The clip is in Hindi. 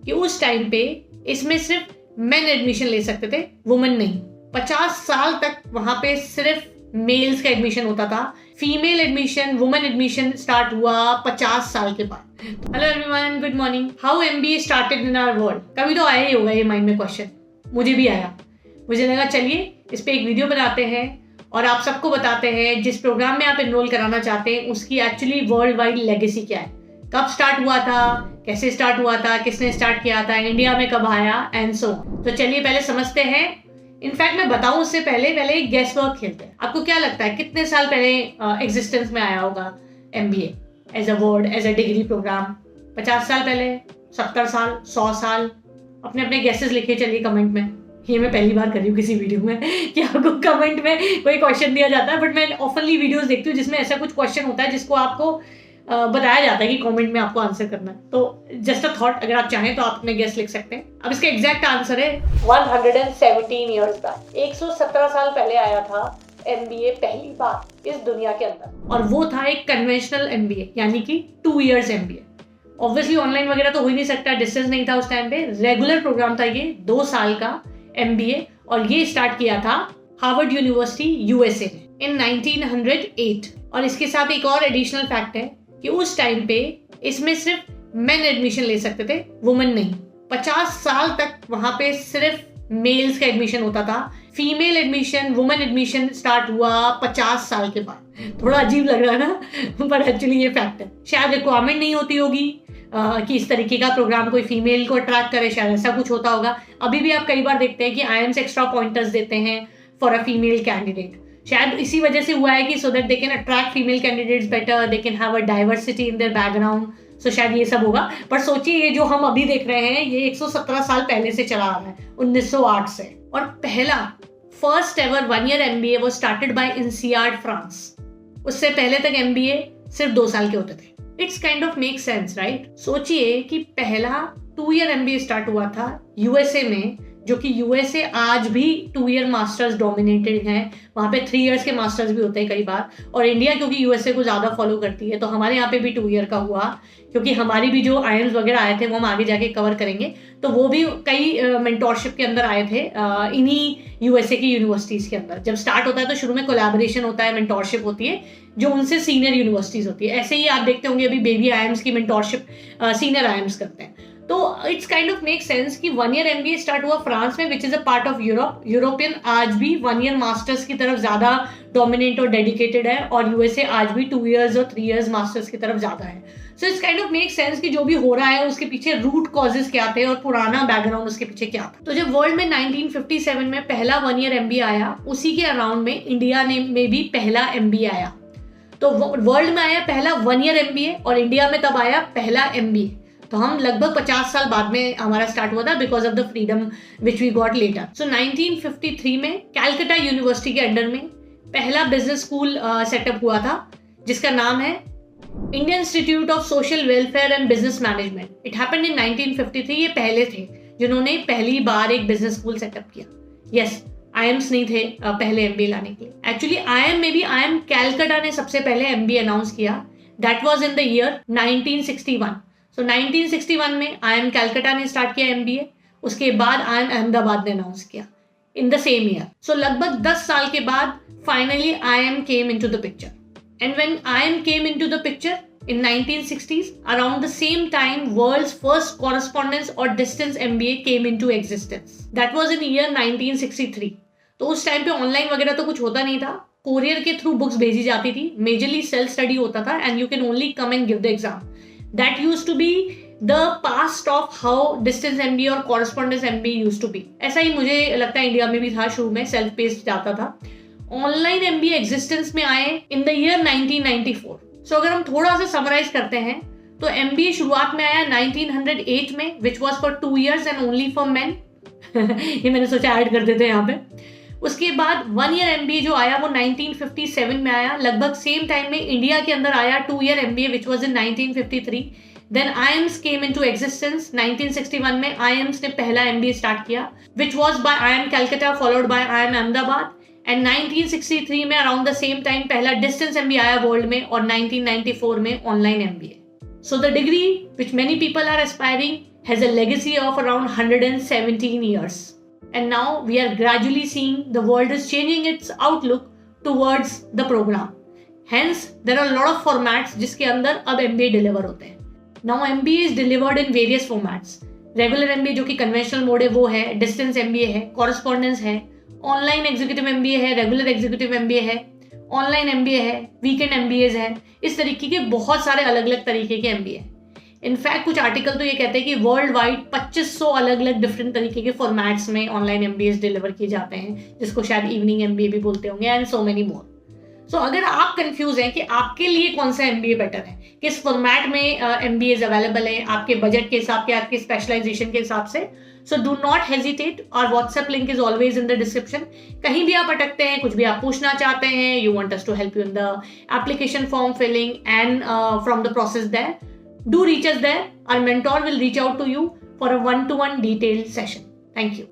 कि उस टाइम पे इसमें सिर्फ मेन एडमिशन ले सकते थे, वुमेन नहीं। 50 साल तक वहां पे सिर्फ मेल्स का एडमिशन होता था। Female admission, women admission start हुआ 50 साल के बाद। Hello everyone, good morning. How MBA started in our world? कभी तो आया ही होगा ये माइंड में क्वेश्चन, मुझे भी आया। मुझे लगा चलिए इस पे एक वीडियो बनाते हैं और आप सबको बताते हैं जिस प्रोग्राम में आप एनरोल कराना चाहते हैं उसकी एक्चुअली वर्ल्ड वाइड लेगेसी क्या है, कब स्टार्ट हुआ था, कैसे स्टार्ट हुआ था, किसने स्टार्ट किया था, इंडिया में कब आया, एंड सो। तो चलिए पहले समझते हैं। इनफैक्ट मैं बताऊं उससे पहले एक गेस वर्क खेलते हैं। आपको क्या लगता है कितने साल पहले एग्जिस्टेंस में आया होगा MBA as a word, as a degree program? 50 साल पहले, 70 साल, 100 साल? अपने अपने गेसेस लिखिए चलिए कमेंट में। ये मैं पहली बार कर रही हूँ किसी वीडियो में कि आपको कमेंट में कोई क्वेश्चन दिया जाता है, बट मैं ऑफनली वीडियोस देखती हूँ जिसमें ऐसा कुछ क्वेश्चन होता है जिसको आपको बताया जाता है कि कमेंट में आपको आंसर करना है। तो जस्ट अ थॉट, अगर आप चाहें तो आप अपने गेस लिख सकते हैं। अब इसका एग्जैक्ट आंसर है 117 ईयर्स बैक। 117 साल पहले आया था एमबीए पहली बार इस दुनिया के अंदर, और वो था एक कन्वेंशनल एमबीए, यानी कि 2 इयर्स एमबीए। ऑब्वियसली ऑनलाइन वगैरह तो हो ही नहीं सकता, डिस्टेंस नहीं था उस टाइम पे। रेगुलर प्रोग्राम था ये, 2 साल का एमबीए, और ये स्टार्ट किया था हार्वर्ड यूनिवर्सिटी यूएसए ने इन 1908। और इसके साथ एक और एडिशनल फैक्ट है कि उस टाइम पे इसमें सिर्फ मेन एडमिशन ले सकते थे, वुमेन नहीं। 50 साल तक वहां पे सिर्फ मेल्स का एडमिशन होता था। Female admission, women admission start हुआ 50 साल के बाद। थोड़ा अजीब लग रहा है ना, पर एक्चुअली ये फैक्ट है। शायद रिक्वायरमेंट नहीं होती होगी कि इस तरीके का प्रोग्राम कोई फीमेल को अट्रैक्ट करे, शायद ऐसा कुछ होता होगा। अभी भी आप कई बार देखते हैं कि आईएम्स एक्स्ट्रा पॉइंटर्स देते हैं फॉर अ फीमेल कैंडिडेट। शायद इसी वजह से हुआ है कि so that they can attract female candidates better, they can have a diversity in their background. So शायद ये सब होगा। पर सोचिए ये जो हम अभी देख रहे हैं ये 117 साल पहले से चला आ रहा है, 1908 से। और पहला first ever 1 year MBA was started by INSEAD France. उससे पहले तक एमबीए सिर्फ 2 साल के होते थे। It's kind of make sense, right? सोचिए कि पहला 2 ईयर एमबीए स्टार्ट हुआ था यूएसए में, जो कि यूएसए आज भी 2 ईयर मास्टर्स डोमिनेटेड है। वहां पे 3 इयर्स के मास्टर्स भी होते हैं कई बार। और इंडिया क्योंकि यूएसए को ज्यादा फॉलो करती है तो हमारे यहाँ पे भी 2 ईयर का हुआ, क्योंकि हमारी भी जो आईएम्स वगैरह आए थे वो हम आगे जाके कवर करेंगे। तो वो भी कई मेंटोरशिप के अंदर आए थे इन्हीं यूएसए की यूनिवर्सिटीज के अंदर। जब स्टार्ट होता है तो शुरू में कोलैबोरेशन होता है, मेंटोरशिप होती है जो उनसे सीनियर यूनिवर्सिटीज होती है। ऐसे ही आप देखते होंगे अभी बेबी आईएम्स की मेंटोरशिप सीनियर आईएम्स करते हैं। तो it's kind of make sense कि 1 ईयर एमबीए स्टार्ट हुआ फ्रांस में, which is a part of Europe. European आज भी 1 ईयर मास्टर्स की तरफ ज्यादा डोमिनेट और डेडिकेटेड है, और यूएसए आज भी 2 इयर्स और 3 इयर्स मास्टर्स की तरफ ज्यादा है। So it's kind of make sense कि जो भी हो रहा है उसके पीछे रूट कॉजेस क्या थे और पुराना बैकग्राउंड उसके पीछे क्या था। तो जब वर्ल्ड में 1957 में पहला 1 ईयर एमबीए आया, उसी के अराउंड में इंडिया में भी पहला एमबीए आया। तो वर्ल्ड में आया पहला 1 ईयर एमबीए और इंडिया में तब आया पहला एमबीए। तो हम लगभग 50 साल बाद में हमारा स्टार्ट हुआ था because of the freedom which we got later. So 1953 में कैलकाटा यूनिवर्सिटी के अंडर में पहला बिजनेस स्कूल सेटअप हुआ था जिसका नाम है Indian institute of social welfare and business management. It happened in 1953। ये पहले थे जिन्होंने पहली बार एक बिजनेस स्कूल सेटअप किया। यस, आईएम्स नहीं थे पहले एमबीए लाने के लिए। एक्चुअली आईएम कैलकाटा ने सबसे पहले एमबीए अनाउंस किया। That was in the year 1961। सो 1961 में आईएम कैलकाटा ने स्टार्ट किया एमबीए। उसके बाद आईएम अहमदाबाद ने अनाउंस किया in the same year. So लगभग 10 साल के बाद finally IIM came into the picture. And when IIM came into the picture in 1960s, around the same time world's first correspondence or distance MBA came into existence. That was in year 1963. तो उस टाइम पे ऑनलाइन वगैरह तो कुछ होता नहीं था, कोरियर के थ्रू बुक्स भेजी जाती थी, मेजरली सेल्फ स्टडी होता था and you can only come and give the exam. That used to be the past of how distance MBA और correspondence MBA used to be. ऐसा ही मुझे लगता है इंडिया में भी था, शुरू में सेल्फ पेस्ड जाता था। ऑनलाइन एमबीए एग्जिस्टेंस में आए इन द ईयर 1994। सो अगर हम थोड़ा सा समराइज करते हैं तो एमबीए शुरुआत में आया 1908 में, which was for 2 years and only for main. ये मैंने सोचा ऐड कर देते हैं यहाँ पे। उसके बाद 1 ईयर एमबीए जो आया वो 1957 में आया। लगभग सेम टाइम में इंडिया के अंदर आया 2 year MBA which was in 1953। Then IIMs came into existence 1961 में। आईएम्स ने पहला एमबीए स्टार्ट किया which was by IIM Calcutta followed by IIM Ahmedabad. And 1963 में अराउंड द सेम टाइम पहला डिस्टेंस एमबीए आया वर्ल्ड में, और 1994 में online MBA. So the degree which many people are aspiring has a legacy of around 117 years. And now we are gradually seeing the world is changing its outlook towards the program. Hence, there are a lot of formats जिसके अंदर अब MBA deliver होते हैं. Now MBA is delivered in various formats. Regular MBA जो कि conventional mode है वो है, distance MBA है, correspondence है, online executive MBA है, regular executive MBA है, online MBA है, weekend MBAs है. इस तरीके के बहुत सारे अलग अलग तरीके के MBA हैं. इनफैक्ट कुछ आर्टिकल तो ये कहते हैं कि वर्ल्ड वाइड 2500 अलग अलग डिफरेंट तरीके के फॉर्मेट्स में ऑनलाइन MBAs डिलीवर किए जाते हैं, जिसको शायद इवनिंग MBA भी बोलते होंगे, एंड सो मेनी मोर. सो अगर आप कंफ्यूज हैं कि आपके लिए कौन सा MBA बेटर है, किस फॉर्मेट में MBAs अवेलेबल है आपके बजट के हिसाब के, आपके स्पेशलाइजेशन के हिसाब से, सो डू नॉट हेजिटेट. और WhatsApp link is always in the description. कहीं भी आप अटकते हैं, कुछ भी आप पूछना चाहते हैं, you want us to help you in the application form filling and from the process there, do reach us there. Our mentor will reach out to you for a one-to-one detailed session. Thank you.